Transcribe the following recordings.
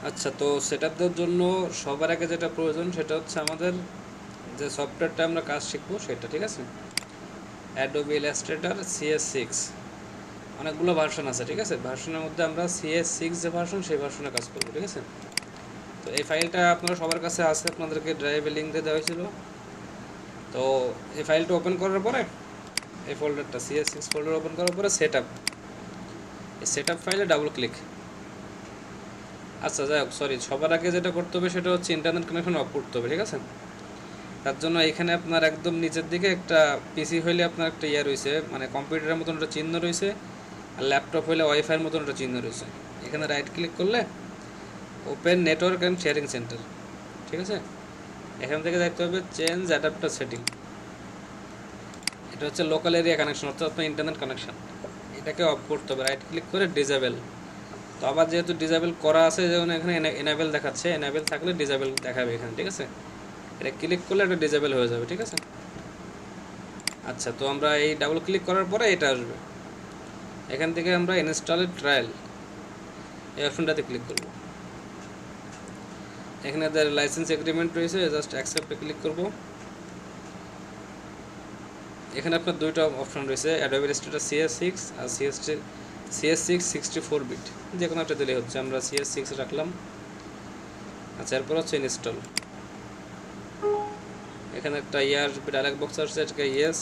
আচ্ছা, তো সেটআপ দেওয়ার জন্য সবার আগে যেটা প্রয়োজন সেটা হচ্ছে আমাদের যে সফটওয়্যারটা আমরা কাজ শিখবো সেটা, ঠিক আছে? অ্যাডোবি ইলাস্ট্রেটর CS6, অনেকগুলো ভার্সন আছে, ঠিক আছে? ভার্সনের মধ্যে আমরা CS6 যে ভার্সন সেই ভার্সনে কাজ করবো, ঠিক আছে? তো এই ফাইলটা আপনারা সবার কাছে আছে, আপনাদেরকে ড্রাইভে লিঙ্ক দিয়ে দেওয়া হয়েছিল। তো এই ফাইলটা ওপেন করার পরে এই ফোল্ডারটা CS6 ফোল্ডার ওপেন করার পরে সেটআপ, এই সেটআপ ফাইলে ডাবল ক্লিক। আচ্ছা যাই হোক, সরি, সবার আগে যেটা করতে হবে সেটা হচ্ছে ইন্টারনেট কানেকশন অফ করতে হবে, ঠিক আছে? তার জন্য এখানে আপনার একদম নিচের দিকে একটা পিসি হইলে আপনার একটা ইয়ে রয়েছে, মানে কম্পিউটারের মতন একটা চিহ্ন রয়েছে, আর ল্যাপটপ হইলে ওয়াইফাইয়ের মতন একটা চিহ্ন রয়েছে। এখানে রাইট ক্লিক করলে open network and sharing centre, ঠিক আছে? এখান থেকে দেখতে হবে চেঞ্জ অ্যাডাপ্টার সেটিং। এটা হচ্ছে লোকাল এরিয়া কানেকশন, অর্থাৎ আপনার ইন্টারনেট কানেকশন। এটাকে অফ করতে হবে, রাইট ক্লিক করে ডিসেবল। তো আবার যেহেতু ডিসেবল করা আছে, যেমন এখানে এনাবেল দেখাচ্ছে, এনাবেল থাকলে ডিসেবল দেখাবে এখানে, ঠিক আছে? এটা ক্লিক করলে এটা ডিসেবল হয়ে যাবে, ঠিক আছে? আচ্ছা, তো আমরা এই ডাবল ক্লিক করার পরে এটা আসবে, এখান থেকে আমরা ইনস্টলের ট্রায়াল এই অপশনটাতে ক্লিক করব। এখানে তার লাইসেন্স এগ্রিমেন্ট রয়েছে, জাস্ট অ্যাকসেপ্টে ক্লিক করব। এখানে আপনার দুইটা অপশন রয়েছে, অ্যাডোবি ইলাস্ট্রেটর CS6 আর CS6 64 বিট, যে কোনো একটা দিলেই হচ্ছে। আমরা CS6 রাখলাম। আচ্ছা, এরপর হচ্ছে ইনস্টল। এখানে একটা ডায়লগ বক্স আসছে, এটাকে ইয়েস।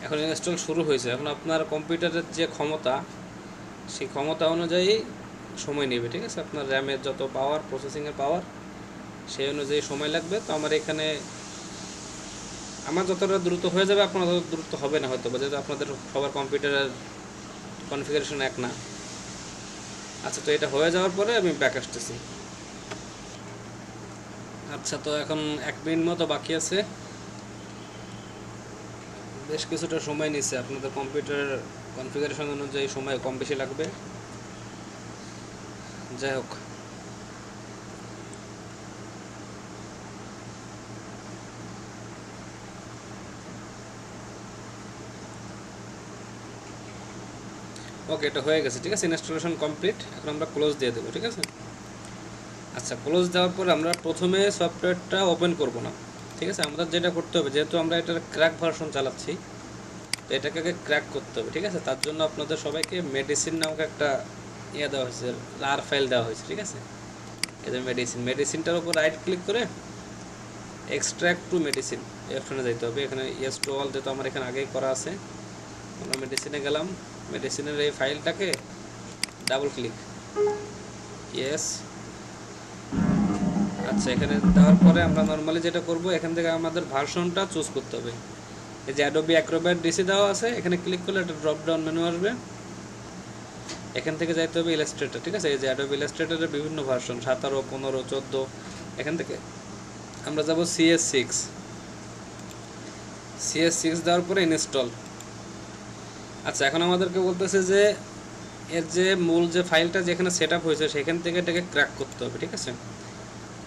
এখন ইনস্টল শুরু হয়েছে। এখন আপনার কম্পিউটারের যে ক্ষমতা, সেই ক্ষমতা অনুযায়ী সময় নেবে, ঠিক আছে? আপনার র্যামের যত পাওয়ার, প্রসেসিংয়ের পাওয়ার, সেই অনুযায়ী সময় লাগবে। তো আমার এখানে আমার যতটা দ্রুত হয়ে যাবে আপনার তত দ্রুত হবে না হয়তো, যেহেতু আপনাদের সবার কম্পিউটারের কনফিগারেশন এক না। আচ্ছা, তো এটা হয়ে যাওয়ার পরে আমি ব্যাক আসতেছি। আচ্ছা, তো এখন 1 মিনিট মতো বাকি আছে। বেশ কিছুটা সময় নিচ্ছে, আপনাদের কম্পিউটারের কনফিগারেশন অনুযায়ী সময় কম বেশি লাগবে। যাই হোক, ওকে, এটা হয়ে গেছে, ঠিক আছে? Installation complete. এখন আমরা ক্লোজ দিয়ে দেবো, ঠিক আছে? আচ্ছা, ক্লোজ দেওয়ার পর আমরা প্রথমে সফটওয়্যারটা ওপেন করব না, ঠিক আছে? আমাদের যেটা করতে হবে, যেহেতু আমরা এটার ক্র্যাক ভার্সন চালাচ্ছি, তো এটাকে আগে ক্র্যাক করতে হবে, ঠিক আছে? তার জন্য আপনাদের সবাইকে মেডিসিন নামক একটা ইয়ে দেওয়া হয়েছে, রার ফাইল দেওয়া হয়েছে, ঠিক আছে? এই যে মেডিসিনটার উপর রাইট ক্লিক করে এক্সট্র্যাক্ট টু মেডিসিন এই অপশনে যাইতে হবে। এখানে ইয়েস টু অল, যেহেতু আমার এখানে আগেই করা আছে, আমরা মেডিসিনে গেলাম। মেডিসিনের এই ফাইলটাকে ডাবল ক্লিক, ইয়েস। আচ্ছা, এখানে দেওয়ার পরে আমরা নর্মালি যেটা করব, এখান থেকে আমাদের ভার্সনটা চুজ করতে হবে। এই যে অ্যাডোবি অ্যাক্রোব্যাট ডিসি দেওয়া আছে, এখানে ক্লিক করলে একটা ড্রপ ডাউন মেনু আসবে। এখান থেকে যাইতে হবে ইলাস্ট্রেটর, ঠিক আছে? এই যে অ্যাডোবি ইলাস্ট্রেটরের বিভিন্ন ভার্সন 17, 15, 14। এখান থেকে আমরা যাব CS6 দেওয়ার পরে ইনস্টল। আচ্ছা, এখন আমাদেরকে বলতেছে যে এর যে মূল যে ফাইলটা যেখানে সেট আপ হয়েছে সেখান থেকে এটাকে ক্র্যাক করতে হবে, ঠিক আছে?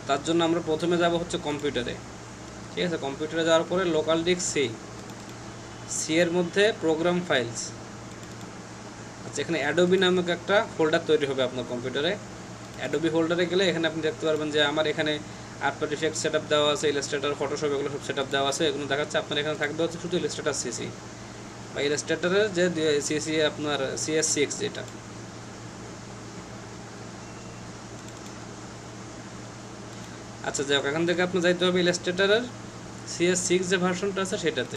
তার জন্য আমরা প্রথমে যাব হচ্ছে কম্পিউটারে, ঠিক আছে? কম্পিউটারে যাওয়ার পরে লোকাল ডিস্ক সি এর মধ্যে প্রোগ্রাম ফাইলস। আচ্ছা, এখানে অ্যাডোবি নামক একটা ফোল্ডার তৈরি হবে আপনার কম্পিউটারে। অ্যাডোবি ফোল্ডারে গেলে এখানে আপনি দেখতে পারবেন যে আমার এখানে আফটার ইফেক্ট সেট আপ দেওয়া আছে, ইলাস্ট্রেটর, ফটোশপ, এগুলো সব সেট আপ দেওয়া আছে। এগুলো দেখাচ্ছে। আপনার এখানে থাকবে হচ্ছে শুধু ইলাস্ট্রেটর সিসি বা ইলাস্ট্রেটরের যে সিসি আপনার CS6 যেটা। আচ্ছা, যাই হোক, এখান থেকে আপনার যাইতে হবে ইলাস্ট্রেটরের CS6 যে ভার্সনটা আছে সেটাতে।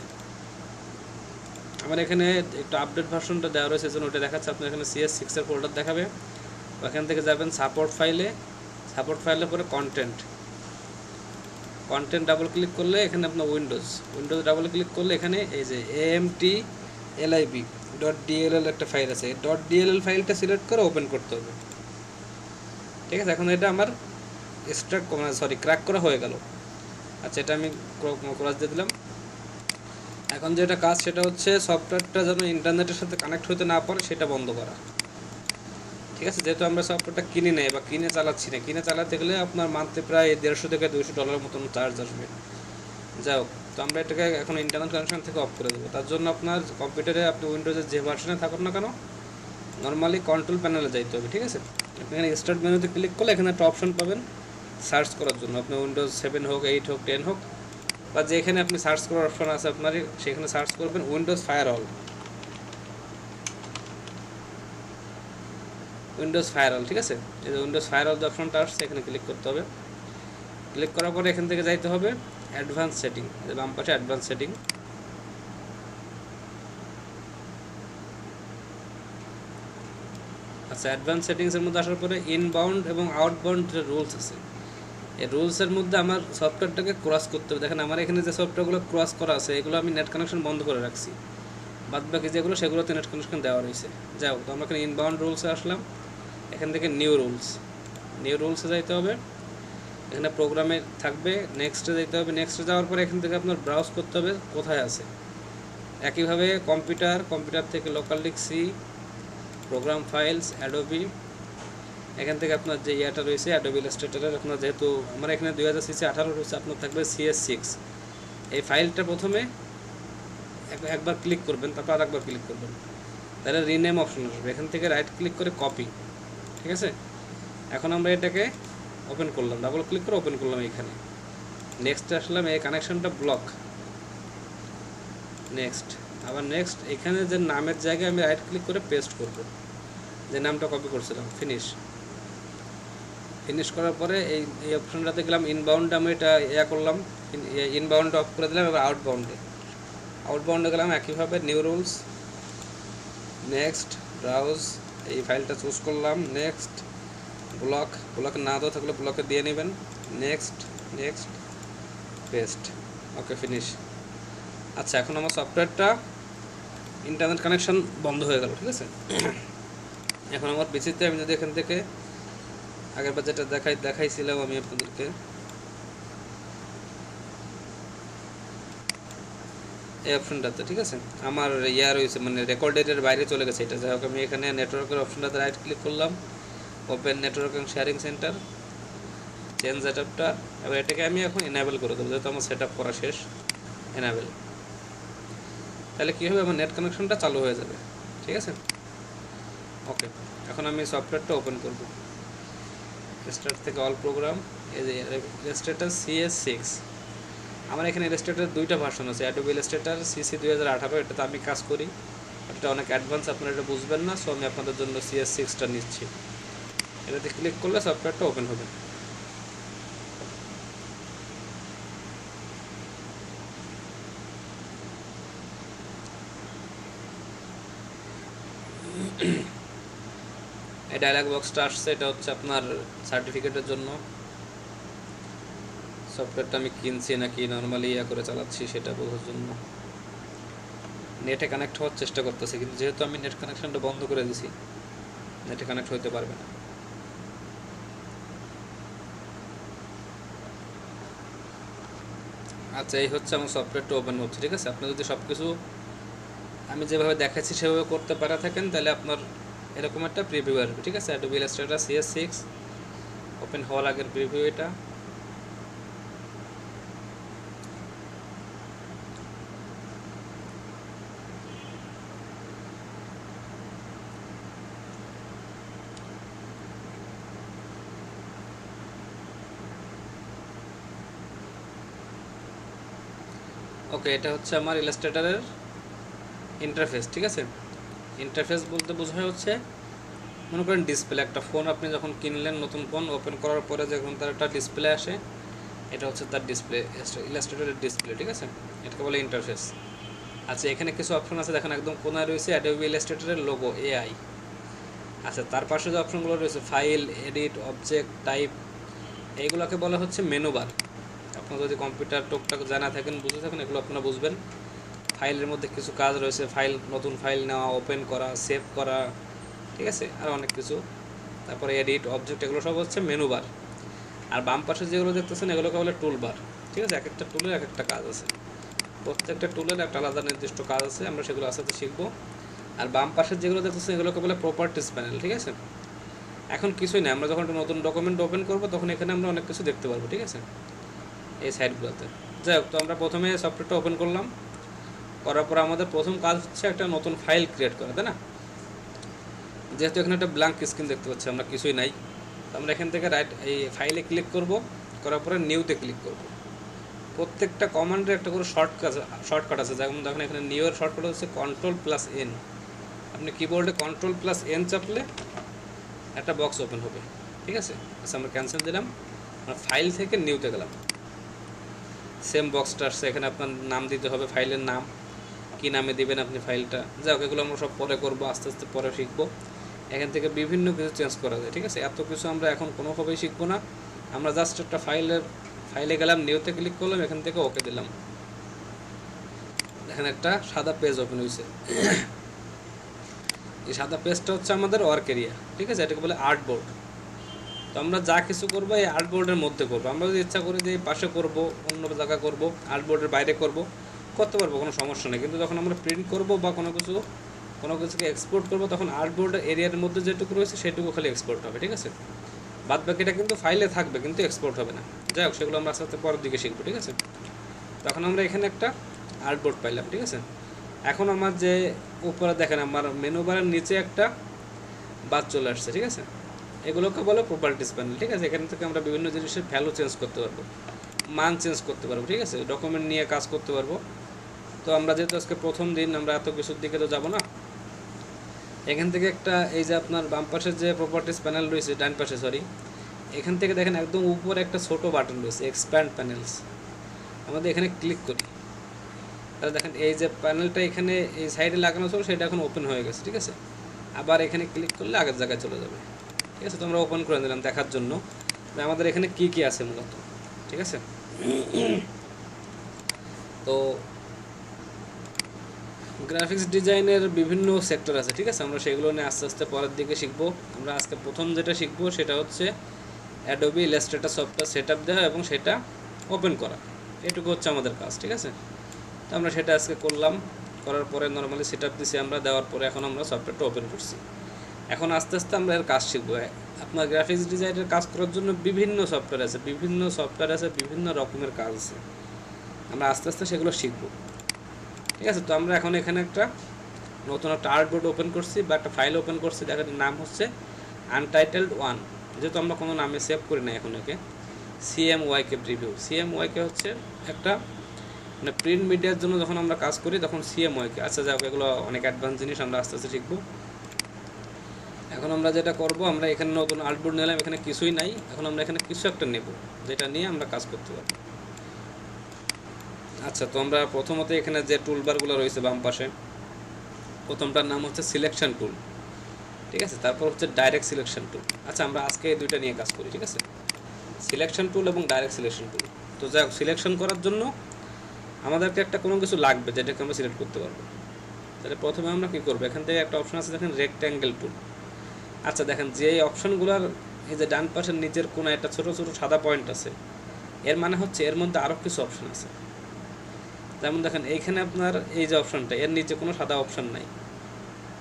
আমার এখানে একটু আপডেট ভার্সনটা দেওয়া রয়েছে, জন্য ওটা দেখাচ্ছে। আপনার এখানে CS6 এর ফোল্ডার দেখাবে। ওখান থেকে যাবেন সাপোর্ট ফাইলে পরে কন্টেন্ট ডাবল ক্লিক করলে এখানে আপনার উইন্ডোজ ডাবল ক্লিক করলে এখানে এই যে amtlib.dll একটা ফাইল আছে। .dll ফাইলটা সিলেক্ট করে ওপেন করতে হবে, ঠিক আছে? এখন এটা আমার ক্র্যাক করা হয়ে গেল। আচ্ছা, এটা আমি ক্রস দিয়ে দিলাম। এখন যেটা কাজ সেটা হচ্ছে সফটওয়্যারটা যেন ইন্টারনেটের সাথে কানেক্ট হতে না পারে সেটা বন্ধ করা, ঠিক আছে? যেহেতু আমরা সফটওয়্যারটা কিনে নেই বা কিনে চালাচ্ছি না, কিনে চালাতে গেলে আপনার মান্থলি প্রায় 150 থেকে $200 মতন চার্জ আসবে। যাই হোক, তো আমরা এটাকে এখন ইন্টারনেট কানেকশন থেকে অফ করে দেবো। তার জন্য আপনার কম্পিউটারে আপনি উইন্ডোজের যে ভার্সনে থাকুন না কেন, নর্মালি কন্ট্রোল প্যানেলে যাইতে হবে, ঠিক আছে? আপনি এখানে স্টার্ট মেনুতে ক্লিক করলে এখানে একটা অপশন পাবেন সার্চ করার জন্য, আপনি উইন্ডোজ 7 হোক, 8 হোক, 10 হোক, বা যেখানে আপনি সার্চ করার অপশন আছে আপনার, সেখানে সার্চ করবেন উইন্ডোজ ফায়ারওয়াল। উইন্ডোজ ফায়ারওয়াল, ঠিক আছে? এই যে উইন্ডোজ ফায়ারওয়াল যে অপশনটা আসছে এখানে ক্লিক করতে হবে। ক্লিক করার পরে এখান থেকে যাইতে হবে অ্যাডভান্স সেটিং, বাম পাশে অ্যাডভান্স সেটিং। আচ্ছা, অ্যাডভান্স সেটিংসের মধ্যে আসার পরে ইনবাউন্ড এবং আউটবাউন্ড যে রুলস আছে, এই রুলসের মধ্যে আমার সফটওয়্যারটাকে ক্রস করতে হবে। দেখেন আমার এখানে যে সফটওয়্যারগুলো ক্রস করা আছে এগুলো আমি নেট কানেকশন বন্ধ করে রাখছি, বাদ বাকি যেগুলো সেগুলোতে নেট কানেকশন দেওয়া রয়েছে। যাই হোক, তো আমরা এখানে ইনবাউন্ড রুলসে আসলাম, এখান থেকে নিউ রুলসে যাইতে হবে, এখানে প্রোগ্রামে থাকবে, নেক্সটে যাইতে হবে। নেক্সটে যাওয়ার পরে এখান থেকে আপনার ব্রাউজ করতে হবে কোথায় আছে। একইভাবে কম্পিউটার থেকে local C, program files, Adobe, এখান থেকে আপনার যে ইয়াটা রয়েছে অ্যাডোবি ইলাস্ট্রেটরের, আপনার যেহেতু আমার এখানে 2018 রয়েছে, আপনার থাকবে CS6। এই ফাইলটা প্রথমে একবার ক্লিক করবেন, তারপর আরেকবার ক্লিক করবেন, তাহলে রিনেম অপশন আসবে, এখান থেকে রাইট ক্লিক করে কপি, ঠিক আছে? এখন আমরা এটাকে ওপেন করলাম, ডাবল ক্লিক করে ওপেন করলাম এখানে। নেক্সট আসলাম, এই কানেকশনটা ব্লক, নেক্সট, আবার নেক্সট, এখানে যে নামের জায়গায় আমি রাইট ক্লিক করে পেস্ট করব, যে নামটা কপি করছিলাম, ফিনিশ করার পরে এই অপশনটাতে গেলাম, ইনবাউন্ডে আমি এটা করলাম, ইনবাউন্ড অফ করে দিলাম। এবার আউটবাউন্ডে গেলাম, একইভাবে নিউ রুলস, নেক্সট, ব্রাউজ, এই ফাইলটা চুজ করলাম, নেক্সট, ব্লক না দেওয়া থাকলে ব্লকে দিয়ে নেবেন, নেক্সট, পেস্ট, ওকে, ফিনিশ। আচ্ছা, এখন আমার সফটওয়্যারটা ইন্টারনেট কানেকশন বন্ধ হয়ে গেল, ঠিক আছে? এখন আমার পিসিতে আমি যদি এখান থেকে আগেরবার যেটা দেখাইছিলাম আমি আপনাদেরকে, এই অপশনটাতে, ঠিক আছে, আমার রয়েছে, মানে রেকর্ডেডের বাইরে চলে গেছে এটা। যাই হোক, আমি এখানে নেটওয়ার্কের অপশনটাতে রাইট ক্লিক করলাম, open network and sharing centre, change adapter. এবার এটাকে আমি এখন এনাবেল করে দেবো, যেহেতু আমার সেট আপ করা শেষ। এনাবেল, তাহলে কী হবে, আমার নেট কানেকশনটা চালু হয়ে যাবে, ঠিক আছে? ওকে, এখন আমি সফটওয়্যারটা ওপেন করব, স্টার্ট থেকে অল প্রোগ্রাম, এই যে ইলাস্ট্রেটর CS6। আমার এখানে ইলাস্ট্রেটর 2টা ভার্সন আছে, অ্যাডোবি ইলাস্ট্রেটর CC 2018, এটাতে আমি কাজ করি, এটা অনেক অ্যাডভান্স, আপনারা এটা বুঝবেন না, সো আমি আপনাদের জন্য CS6টা নিচ্ছি। এটাতে ক্লিক করলে সফটওয়্যারটা ওপেন হবে। এই ডায়লগ বক্সটা আসছে, এটা হচ্ছে আপনার সার্টিফিকেটের জন্য। সফটওয়্যারটা আমি কিনছি নাকি নর্মালি করে চালাচ্ছি সেটা বোঝার জন্য। নেটে কানেক্ট হওয়ার চেষ্টা করতেছি, কিন্তু যেহেতু আমি নেট কানেকশনটা বন্ধ করে দিছি, নেটে কানেক্ট হতে পারবে না। আচ্ছা, এই হচ্ছে আমার সফটওয়্যারটা ওপেন হচ্ছে, ঠিক আছে? আপনি যদি সব কিছু আমি যেভাবে দেখাচ্ছি সেভাবে করতে পারা থাকেন, তাহলে আপনার এরকম একটা প্রিভিউ আসবে, ঠিক আছে? অ্যাডোবি ইলাস্ট্রেটর CS6 ওপেন হওয়ার আগের প্রিভিউ এটা। ওকে, এটা হচ্ছে আমার ইলাস্ট্রেটরের ইন্টারফেস, ঠিক আছে? ইন্টারফেস বলতে বোঝায় হচ্ছে, মনে করেন ডিসপ্লে, একটা ফোন আপনি যখন কিনলেন, নতুন ফোন ওপেন করার পরে যখন তার একটা ডিসপ্লে আসে, এটা হচ্ছে তার ডিসপ্লে, ইলাস্ট্রেটরের ডিসপ্লে, ঠিক আছে? এটাকে বলে ইন্টারফেস। আচ্ছা, এখানে কিছু অপশন আছে, দেখেন একদম কোনায় রয়েছে অ্যাডোবি ইলাস্ট্রেটরের লোগো AI। আচ্ছা, তার পাশে যে অপশনগুলো রয়েছে, ফাইল, এডিট, অবজেক্ট, টাইপ, এইগুলোকে বলা হচ্ছে মেনু বার। আপনার যদি কম্পিউটার টুকটাক জানা থাকেন, বুঝে থাকেন, এগুলো আপনারা বুঝবেন। ফাইলের মধ্যে কিছু কাজ রয়েছে, নতুন ফাইল নেওয়া, ওপেন করা, সেভ করা, ঠিক আছে, আর অনেক কিছু। তারপরে এডিট, অবজেক্ট, এগুলো সব হচ্ছে মেনু বার। আর বাম পাশে যেগুলো দেখতেছেন এগুলোকে বলে টুল বার, ঠিক আছে? এক একটা টুলের এক একটা কাজ আছে, প্রত্যেকটা টুলের একটা আলাদা নির্দিষ্ট কাজ আছে, আমরা সেগুলো আস্তে আস্তে শিখবো। আর বাম পাশের যেগুলো দেখতেছেন এগুলোকে বলে প্রপার্টিস প্যানেল, ঠিক আছে? এখন কিছুই না, আমরা যখন একটা নতুন ডকুমেন্ট ওপেন করবো তখন এখানে আমরা অনেক কিছু দেখতে পারবো, ঠিক আছে, এই সাইটগুলোতে। যাই হোক, তো আমরা প্রথমে সফটওয়্যারটা ওপেন করলাম, করার পর আমাদের প্রথম কাজ হচ্ছে একটা নতুন ফাইল ক্রিয়েট করা, তাই না? যেহেতু এখানে একটা ব্ল্যাঙ্ক স্ক্রিন দেখতে পাচ্ছি, আমরা কিছুই নাই, তো আমরা এখান থেকে রাইট এই ফাইলে ক্লিক করব, করার পরে নিউতে ক্লিক করব। প্রত্যেকটা কমান্ডের একটা করে শর্টকাট আছে, যেমন দেখুন এখানে নিউ এর শর্টকাট হচ্ছে Ctrl+N। আপনি কিবোর্ডে Ctrl+N চাপলে একটা বক্স ওপেন হবে, ঠিক আছে। আচ্ছা আমরা ক্যান্সেল দিলাম, আমরা ফাইল থেকে নিউতে গেলাম, সেম বক্সটা আসছে, এখানে আপনার নাম দিতে হবে, ফাইলের নাম কী নামে দিবেন আপনি ফাইলটা, যাই হোক এগুলো আমরা সব পরে করবো, আস্তে আস্তে পরে শিখবো। এখান থেকে বিভিন্ন কিছু চেঞ্জ করা যায়, ঠিক আছে। এত কিছু আমরা এখন কোনোভাবেই শিখবো না, আমরা জাস্ট একটা ফাইলে গেলাম, নিউতে ক্লিক করলাম, এখান থেকে ওকে দিলাম, এখানে একটা সাদা পেজ ওপেন হয়েছে। এই সাদা পেজটা হচ্ছে আমাদের ওয়ার্ক এরিয়া, ঠিক আছে, এটাকে বলে আর্টবোর্ড। তো আমরা যা কিছু করবো এই আর্টবোর্ডের মধ্যে করবো, আমরা যদি ইচ্ছা করি যে এই পাশে করবো, অন্য জায়গা করবো, আর্টবোর্ডের বাইরে করতে পারবো, কোনো সমস্যা নেই। কিন্তু যখন আমরা প্রিন্ট করবো বা কোনো কিছুকে এক্সপোর্ট করবো, তখন আর্টবোর্ডের এরিয়ার মধ্যে যেটুকু রয়েছে সেটুকু খালি এক্সপোর্ট হবে, ঠিক আছে। বাদ বাকিটা কিন্তু ফাইলে থাকবে, কিন্তু এক্সপোর্ট হবে না। যাই হোক সেগুলো আমরা আস্তে আস্তে পরের দিকে শিখবো, ঠিক আছে। তখন আমরা এখানে একটা আর্টবোর্ড পাইলাম, ঠিক আছে। এখন আমার যে উপরে দেখেন আমার মেনু বারের নিচে একটা বাদ চলে আসছে, ঠিক আছে। এগুলোকে বলে প্রপার্টিস প্যানেল, ঠিক আছে। এখান থেকে আমরা বিভিন্ন জিনিসের ভ্যালু চেঞ্জ করতে পারবো, মান চেঞ্জ করতে পারবো, ঠিক আছে, ডকুমেন্ট নিয়ে কাজ করতে পারবো। তো আমরা যেহেতু আজকে প্রথম দিন, আমরা এত কিছুর দিকে তো যাবো না। এখান থেকে একটা এই যে আপনার বাম পাশে যে প্রপার্টিস প্যানেল রয়েছে, ডান পাশে সরি, এখান থেকে দেখেন একদম উপরে একটা ছোট বাটন রয়েছে এক্সপ্যান্ড প্যানেলস, আমাদের এখানে ক্লিক করি, তাহলে দেখেন এই যে প্যানেলটা এখানে এই সাইডে লাগানো ছিল সেটা এখন ওপেন হয়ে গেছে, ঠিক আছে। আবার এখানে ক্লিক করলে আগের জায়গায় চলে যাবে, ঠিক আছে। তো আমরা ওপেন করে দিলাম দেখার জন্য যে আমাদের এখানে কি কি আছে মূলত, ঠিক আছে। তো গ্রাফিক্স ডিজাইনের বিভিন্ন সেক্টর আছে, ঠিক আছে, আমরা সেগুলো নিয়ে আস্তে আস্তে পরের দিকে শিখবো। আমরা আজকে প্রথম যেটা শিখবো সেটা হচ্ছে অ্যাডোবি ইলাস্ট্রেটর সফটওয়্যার সেটআপ দেওয়া এবং সেটা ওপেন করা, এটুকু হচ্ছে আমাদের কাজ, ঠিক আছে। তো আমরা সেটা আজকে করলাম, করার পরে নর্মালি সেটআপ দিছি আমরা, দেওয়ার পরে এখন আমরা সফটওয়্যারটা ওপেন করছি। এখন আস্তে আস্তে আমরা এর কাজ শিখবো। আপনার গ্রাফিক্স ডিজাইনের কাজ করার জন্য বিভিন্ন সফটওয়্যার আছে, বিভিন্ন রকমের কাজ আছে, আমরা আস্তে আস্তে সেগুলো শিখবো, ঠিক আছে। তো আমরা এখন এখানে একটা নতুন একটা আর্টবোর্ড ওপেন করছি বা একটা ফাইল ওপেন করছি, দেখার নাম হচ্ছে Untitled 1, যেহেতু আমরা কোনো নামে সেভ করি না এখন একে। CMYK প্রিভিউ, CMYK হচ্ছে একটা মানে প্রিন্ট মিডিয়ার জন্য যখন আমরা কাজ করি তখন CMYK। আচ্ছা যাক এগুলো অনেক অ্যাডভান্স জিনিস, আমরা আস্তে আস্তে শিখবো। এখন আমরা যেটা করব, আমরা এখানে নতুন আর্টবোর্ড নিলাম, এখানে কিছুই নাই, এখন আমরা এখানে কিছু একটা নেব যেটা নিয়ে আমরা কাজ করতে পারবো। আচ্ছা তো আমরা প্রথমত এখানে যে টুলবারগুলো রয়েছে বাম পাশে, প্রথমটার নাম হচ্ছে সিলেকশন টুল, ঠিক আছে, তারপর হচ্ছে ডাইরেক্ট সিলেকশন টুল। আচ্ছা আমরা আজকে এই দুইটা নিয়ে কাজ করি, ঠিক আছে, সিলেকশন টুল এবং ডাইরেক্ট সিলেকশন টুল। তো যাই হোক সিলেকশন করার জন্য আমাদেরকে একটা কোনো কিছু লাগবে যেটাকে আমরা সিলেক্ট করতে পারবো। তাহলে প্রথমে আমরা কী করবো, এখান থেকে একটা অপশন আছে দেখেন রেক্ট্যাঙ্গেল টুল। আচ্ছা দেখেন যে এই অপশনগুলোর এই যে ডান পাশের নিচের কোনো একটা ছোটো ছোটো সাদা পয়েন্ট আছে, এর মানে হচ্ছে এর মধ্যে আরও কিছু অপশন আছে। যেমন দেখেন এইখানে আপনার এই যে অপশনটা, এর নিচে কোনো সাদা অপশন নাই,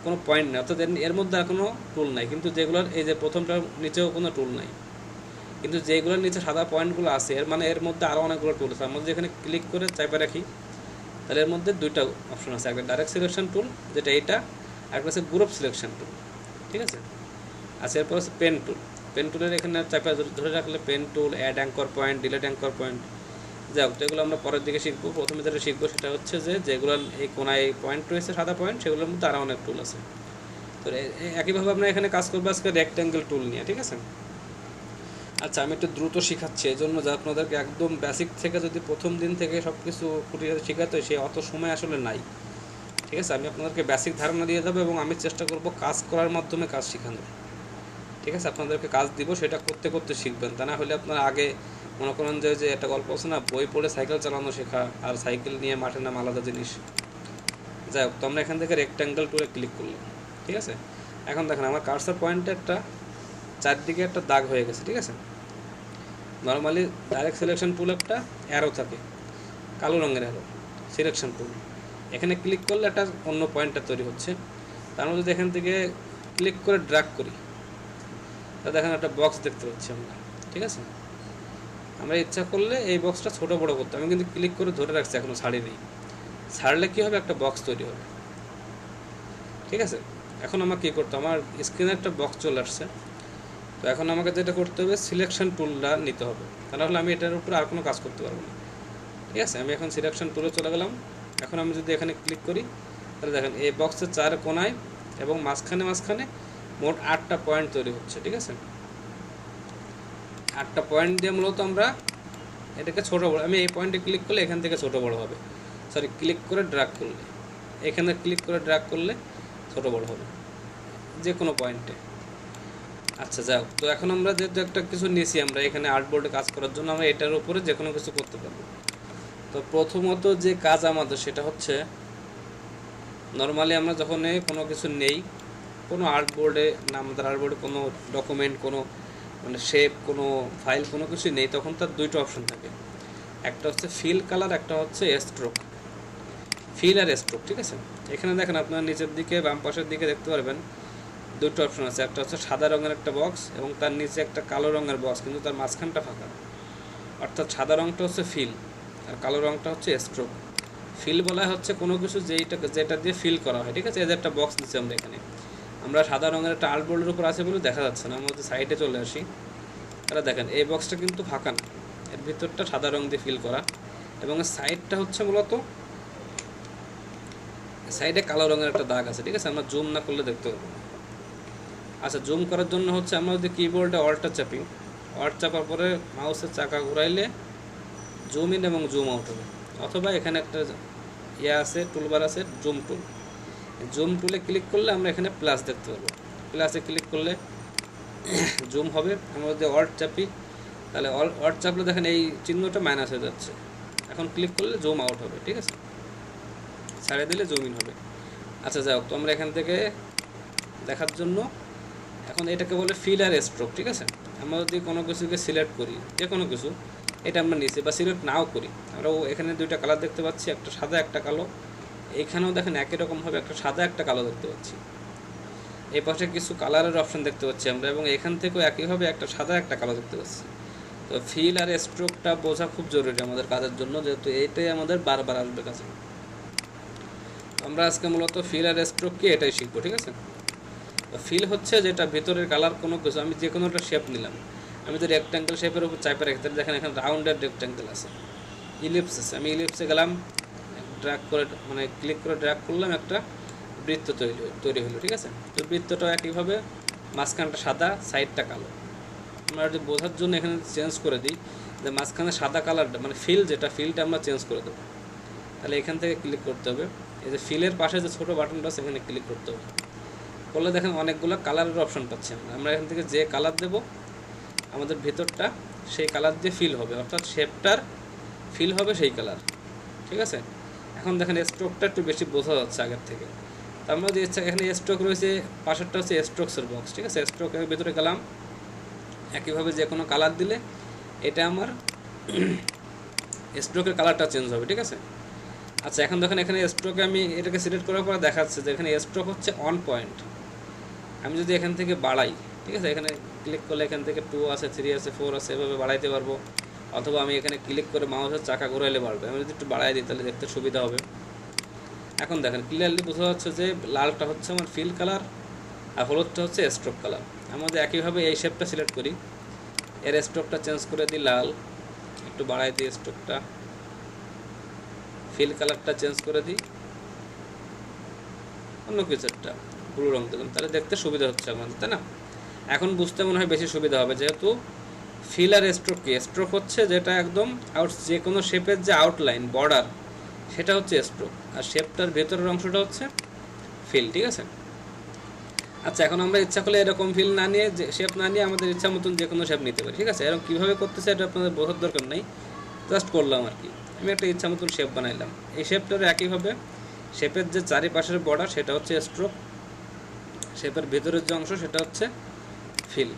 কোনো পয়েন্ট নেই, অর্থাৎ এর মধ্যে আর কোনো টুল নাই। কিন্তু যেগুলোর এই যে প্রথমটার নিচেও কোনো টুল নাই, কিন্তু যেগুলোর নিচে সাদা পয়েন্টগুলো আছে এর মানে এর মধ্যে আরও অনেকগুলো টুল আছে। আমরা যদি এখানে ক্লিক করে চাপে রাখি তাহলে এর মধ্যে দুইটা অপশন আছে, একটা ডাইরেক্ট সিলেকশন টুল যেটা এইটা, আর একটা হচ্ছে গ্রুপ সিলেকশন টুল, ঠিক আছে। আচ্ছা এরপর হচ্ছে পেন টুল, পেন টুলের এখানে চাপে ধরে রাখলে pen tool, add anchor point, delete anchor point, যাই হোক তো এগুলো আমরা পরের দিকে শিখবো। প্রথমে যেটা শিখবো সেটা হচ্ছে যে যেগুলো এই কোনায় পয়েন্ট রয়েছে সাদা পয়েন্ট, সেগুলোর মধ্যে আরও অনেক টুল আছে। তো একইভাবে আমরা এখানে কাজ করবো আজকে রেক্ট্যাঙ্গেল টুল নিয়ে, ঠিক আছে। আচ্ছা আমি একটু দ্রুত শেখাচ্ছি, এই জন্য যে আপনাদেরকে একদম বেসিক থেকে যদি প্রথম দিন থেকে সব কিছু খুঁটিয়ে শেখাতে হয়, সে অত সময় আসলে নাই, ঠিক আছে। আমি আপনাদেরকে বেসিক ধারণা দিয়ে দেবো এবং আমি চেষ্টা করব কাজ করার মাধ্যমে কাজ শেখানোর, ঠিক আছে। আপনাদেরকে কাজ দিব, সেটা করতে করতে শিখবেন, তা না হলে আপনারা আগে মনে করেন যে একটা গল্প আছে না, বই পড়ে সাইকেল চালানো শেখা আর সাইকেল নিয়ে মাঠে নাম আলাদা জিনিস। যাই হোক তো আমরা এখান থেকে রেক্ট্যাঙ্গেল টুলে ক্লিক করলাম, ঠিক আছে। এখন দেখেন আমার কার্সার পয়েন্টে একটা চারদিকে একটা দাগ হয়ে গেছে, ঠিক আছে। নর্মালি ডাইরেক্ট সিলেকশন টুল একটা অ্যারো থাকে, কালো রঙের অ্যারো, সিলেকশন টুল, এখানে ক্লিক করলে একটা অন্য পয়েন্টটা তৈরি হচ্ছে। তার মধ্যে যদি এখান থেকে ক্লিক করে ড্র্যাগ করি তা দেখেন একটা বক্স দেখতে পাচ্ছি আমরা, ঠিক আছে। আমরা ইচ্ছা করলে এই বক্সটা ছোটো বড়ো করতে, আমি কিন্তু ক্লিক করে ধরে রাখছি, এখনও ছাড়িনি, ছাড়লে কী হবে একটা বক্স তৈরি হবে, ঠিক আছে। এখন আমাকে কী করতে হবে, আমার স্ক্রিনে একটা বক্স চলে আসছে। তো এখন আমাকে যেটা করতে হবে, সিলেকশন টুলটা নিতে হবে, তা নাহলে আমি এটার উপরে আর কোনো কাজ করতে পারবো না। ঠিক আছে, আমি এখন সিলেকশন টুলে চলে গেলাম। এখন আমি যদি এখানে ক্লিক করি, তাহলে দেখেন এই বক্সের 4 কোণায় এবং মাঝখানে মোট 8টা পয়েন্ট তৈরি হচ্ছে। ঠিক আছে, 8টা পয়েন্ট দিয়ে মূলত আমরা এটাকে ছোটো বড়, আমি এই পয়েন্টে ক্লিক করলে এখান থেকে ছোটো বড় হবে, সরি ক্লিক করে ড্র্যাগ করলে, এখানে ক্লিক করে ড্র্যাগ করলে ছোটো বড় হবে যে কোনো পয়েন্টে। আচ্ছা যাও, তো এখন আমরা যেহেতু একটা কিছু নিয়েছি আমরা এখানে আর্টবোর্ডে কাজ করার জন্য, আমরা এটার উপরে যে কোনো কিছু করতে পারবো। তো প্রথমত যে কাজ আমাদের সেটা হচ্ছে, নর্মালি আমরা যখন কোনো কিছু নেই, কোনো আর্টবোর্ডে না, আমাদের আর্টবোর্ডে কোনো ডকুমেন্ট, কোনো মানে শেপ, কোনো ফাইল, কোনো কিছু নেই, তখন তার দুইটা অপশন থাকে, একটা হচ্ছে ফিল কালার, একটা হচ্ছে স্ট্রোক। ফিল আর স্ট্রোক, ঠিক আছে। এখানে দেখেন আপনার নিচের দিকে বাম পাশের দিকে দেখতে পারবেন দুটো অপশন আছে, একটা হচ্ছে সাদা রঙের একটা বক্স এবং তার নিচে একটা কালো রঙের বক্স, কিন্তু তার মাঝখানটা ফাঁকা। অর্থাৎ সাদা রঙটা হচ্ছে ফিল আর কালো রঙটা হচ্ছে স্ট্রোক। ফিল বলা হচ্ছে কোনো কিছু যেটা দিয়ে ফিল করা হয়। ঠিক আছে, এই যে একটা বক্স নিচ্ছি আমরা এখানে, আমরা সাদা রঙের একটা আর্টবোর্ডের উপর আছে বলে দেখা যাচ্ছে না, আমরা যদি সাইডে চলে আসি তাহলে দেখেন এই বক্সটা কিন্তু ফাঁকা না, এর ভিতরটা সাদা রঙ দিয়ে ফিল করা, এবং সাইডটা হচ্ছে মূলত সাইডে কালো রঙের একটা দাগ আছে। ঠিক আছে, আমরা জুম না করলে দেখতে পাবো। আচ্ছা, জুম করার জন্য হচ্ছে আমরা যদি কিবোর্ডে অল্টটা চাপি, অল্ট চাপার পরে মাউসের চাকা ঘুরাইলে জুম ইন এবং জুম আউট হবে, অথবা এখানে একটা আছে টুলবার আছে জুম টুল, জুম টুলে ক্লিক করলে আমরা এখানে প্লাস দেখতে পাবো, প্লাসে ক্লিক করলে জুম হবে। আমরা যদি অল্ট চাপি তাহলে অল্ট চাপলে দেখেন এই চিহ্নটা মাইনাস হয়ে যাচ্ছে, এখন ক্লিক করলে জুম আউট হবে। ঠিক আছে, ছাড়িয়ে দিলে জুম ইন হবে। আচ্ছা যাও, তো আমরা এখান থেকে দেখার জন্য এখন এটাকে বলে ফিল আর স্ট্রোক। ঠিক আছে, আমরা যদি কোনো কিছুকে সিলেক্ট করি, যে কোনো কিছু, এটা আমরা নিচে বা সিলেক্ট নাও করি, আমরা এখানে দুইটা কালার দেখতে পাচ্ছি, একটা সাদা একটা কালো। এইখানেও দেখেন একই রকমভাবে একটা সাদা একটা কালো দেখতে পাচ্ছি, এই পাশে কিছু কালারের অপশন দেখতে পাচ্ছি আমরা, এবং এখান থেকেও একইভাবে একটা সাদা একটা কালো দেখতে পাচ্ছি। তো ফিল আর স্ট্রোকটা বোঝা খুব জরুরি আমাদের কাজের জন্য, যেহেতু এইটাই আমাদের বারবার আসবে কাজে। আমরা আজকে মূলত ফিল আর স্ট্রোক কি এটাই শিখবো। ঠিক আছে, ফিল হচ্ছে যেটা ভেতরের কালার কোনো কিছু, আমি যে কোনো একটা শেপ নিলাম, আমি যদি রেক্ট্যাঙ্গেল শেপের উপর চাপে রেখে তাহলে দেখেন এখানে রাউন্ডের রেক্ট্যাঙ্গেল আছে, ইলিপস আছে, আমি ইলিপসে গেলাম, ড্র্যাগ করে মানে ক্লিক করে ড্র্যাগ করলাম, একটা বৃত্ত তৈরি হলো। ঠিক আছে, তো বৃত্তটা একইভাবে মাঝখানটা সাদা, সাইডটা কালো। আমরা যদি বোঝার জন্য এখানে চেঞ্জ করে দিই যে মাঝখানে সাদা কালারটা মানে ফিলটা আমরা চেঞ্জ করে দেবো, তাহলে এখান থেকে ক্লিক করতে হবে, এই যে ফিলের পাশে যে ছোটো বাটনটা আছে এখানে ক্লিক করতে হবে, করলে দেখেন অনেকগুলো কালারের অপশন পাচ্ছি আমরা এখান থেকে যে কালার দেব আমাদের ভেতরটা সেই কালার দিয়ে ফিল হবে, অর্থাৎ শেপটার ফিল হবে সেই কালার। ঠিক আছে, এখন দেখেন স্ট্রোকটা একটু বেশি বোঝা যাচ্ছে আগের থেকে। তো আমরা যে এখানে স্ট্রোক রয়েছে, পাশেরটা হচ্ছে স্ট্রোকসের বক্স। ঠিক আছে, স্ট্রোকের ভিতরে গেলাম, একইভাবে যে কোনো কালার দিলে এটা আমার স্ট্রোকের কালারটা চেঞ্জ হবে। ঠিক আছে, আচ্ছা এখন দেখেন এখানে স্ট্রোকে আমি এটাকে সিলেক্ট করার পর দেখাচ্ছে যে এখানে স্ট্রোক হচ্ছে অন পয়েন্ট। আমি যদি এখান থেকে বাড়াই, ঠিক আছে, এখানে ক্লিক করলে এখান থেকে 2 আছে, 3 আছে, 4 আছে, এভাবে বাড়াইতে পারবো, অথবা আমি এখানে ক্লিক করে মাউসের চাকা ঘোরাইলে বাড়বে। আমি যদি একটু বাড়াই দিই তাহলে দেখতে সুবিধা হবে। এখন দেখেন ক্লিয়ারলি বোঝা যাচ্ছে যে লালটা হচ্ছে আমার ফিল কালার আর হলুদটা হচ্ছে স্ট্রোক কালার। আমাদের একইভাবে এই শেপটা সিলেক্ট করি, এর স্ট্রোকটা চেঞ্জ করে দিই লাল, একটু বাড়াই দিই স্ট্রোকটা, ফিল কালারটা চেঞ্জ করে দিই অন্য কিছু একটা ব্লু রঙ দিলাম, তাহলে দেখতে সুবিধা হচ্ছে আমাদের, তাই না? এখন বুঝতে মনে হয় বেশি সুবিধা হবে, যেহেতু ফিল আর স্ট্রোক কি, স্ট্রোক হচ্ছে যেটা একদম যে কোনো শেপের যে আউটলাইন বর্ডার সেটা হচ্ছে স্ট্রোক, আর শেপটার ভেতরের অংশটা হচ্ছে ফিল। ঠিক আছে, আচ্ছা এখন আমরা ইচ্ছা করলে এরকম ফিল না নিয়ে, শেপ না নিয়ে আমাদের ইচ্ছা মতন যে কোনো শেপ নিতে পারি। ঠিক আছে, এরকম কীভাবে করতেছে এটা আপনাদের বোঝার দরকার নেই, জাস্ট করলাম আর কি। আমি একটা ইচ্ছা মতন শেপ বানাইলাম, এই শেপটার একইভাবে শেপের যে চারিপাশের বর্ডার সেটা হচ্ছে স্ট্রোক, শেপের ভেতরের যে অংশ সেটা হচ্ছে ফিল।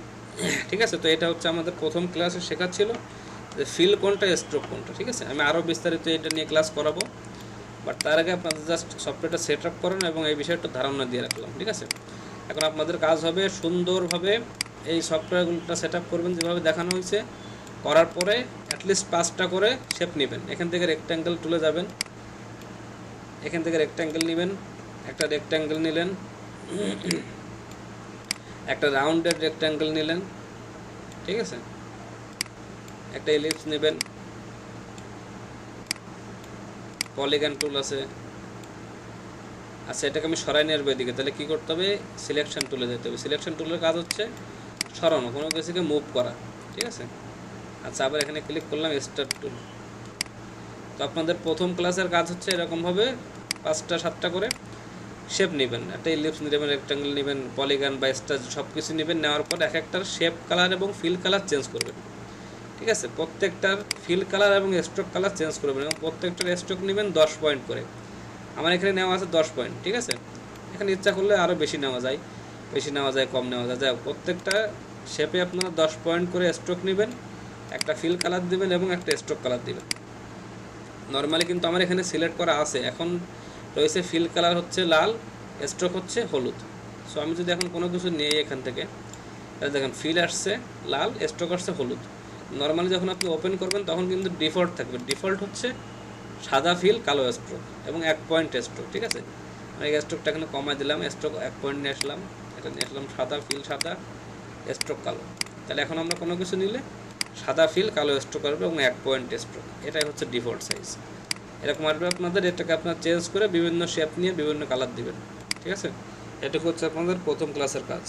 ঠিক আছে, তো এটা হচ্ছে আমাদের প্রথম ক্লাসে শেখাচ্ছিল যে ফিল কোনটা, স্ট্রোক কোনটা। ঠিক আছে, আমি আরও বিস্তারিত এটা নিয়ে ক্লাস করাবো, বাট তার আগে আপনাদের জাস্ট সফটওয়্যারটা সেট আপ করেন এবং এই বিষয়টা ধারণা দিয়ে রাখলাম। ঠিক আছে, এখন আপনাদের কাজ হবে সুন্দরভাবে এই সফটওয়্যারগুলোটা সেট আপ করবেন যেভাবে দেখানো হয়েছে, করার পরে অ্যাটলিস্ট 5টা করে শেপ নেবেন। এখান থেকে রেক্ট্যাঙ্গেল তুলে যাবেন, এখান থেকে রেক্ট্যাঙ্গেল নেবেন, একটা রেক্ট্যাঙ্গেল নিলেন, একটা রাউন্ডেড রেক্ট্যাঙ্গেল নিলেন, ঠিক আছে, একটা এলিপস নেবেন, পলিগন টুল আছে। আচ্ছা, এটাকে আমি সরাই নিয়ে আসবো এদিকে, তাহলে কী করতে হবে, সিলেকশন টুলে যেতে হবে। সিলেকশন টুলের কাজ হচ্ছে সরানো, কোনো কিছুকে মুভ করা, ঠিক আছে। আচ্ছা, আবার এখানে ক্লিক করলাম স্টার্ট টুল। তো আপনাদের প্রথম ক্লাসের কাজ হচ্ছে এরকমভাবে 5টা 7টা করে শেপ নেবেন, একটা ইলিপস নেবেন, রেক্ট্যাঙ্গেল নেবেন, পলিগন বা স্টার সব কিছু নেবেন। নেওয়ার পর এক একটার শেপ কালার এবং ফিল কালার চেঞ্জ করবেন, ঠিক আছে। প্রত্যেকটার ফিল কালার এবং স্ট্রোক কালার চেঞ্জ করবেন এবং প্রত্যেকটার স্ট্রোক নেবেন 10 পয়েন্ট করে। আমার এখানে নেওয়া আছে 10 পয়েন্ট, ঠিক আছে। এখানে ইচ্ছা করলে আরও বেশি নেওয়া যায়, কম নেওয়া যায়, যাই হোক প্রত্যেকটা শেপে আপনারা 10 পয়েন্ট করে স্ট্রোক নেবেন, একটা ফিল কালার দিবেন এবং একটা স্ট্রোক কালার দিবেন। নর্মালি কিন্তু আমার এখানে সিলেক্ট করা আছে, এখন রয়েছে ফিল কালার হচ্ছে লাল, স্ট্রোক হচ্ছে হলুদ। সো আমি যদি এখন কোনো কিছু নিয়ে এখান থেকে, তাহলে দেখেন ফিল আসছে লাল, স্ট্রোক আসছে হলুদ। নর্মালি যখন আপনি ওপেন করবেন তখন কিন্তু ডিফল্ট থাকবে, ডিফল্ট হচ্ছে সাদা ফিল কালো স্ট্রোক এবং 1 পয়েন্ট স্ট্রোক, ঠিক আছে। আমি এই স্ট্রোকটা এখানে কমাই দিলাম, স্ট্রোক 1 পয়েন্ট নিয়ে আসলাম, এটা নিয়ে আসলাম সাদা ফিল সাদা, স্ট্রোক কালো। তাহলে এখন আমরা কোনো কিছু নিলে সাদা ফিল কালো স্ট্রোক আসবে এবং 1 পয়েন্ট স্ট্রোক, এটাই হচ্ছে ডিফল্ট সাইজ। এরকম আসবে আপনাদের, এটাকে আপনার চেঞ্জ করে বিভিন্ন শেপ নিয়ে বিভিন্ন কালার দিবেন, ঠিক আছে। এটুকু হচ্ছে আপনাদের প্রথম ক্লাসের কাজ।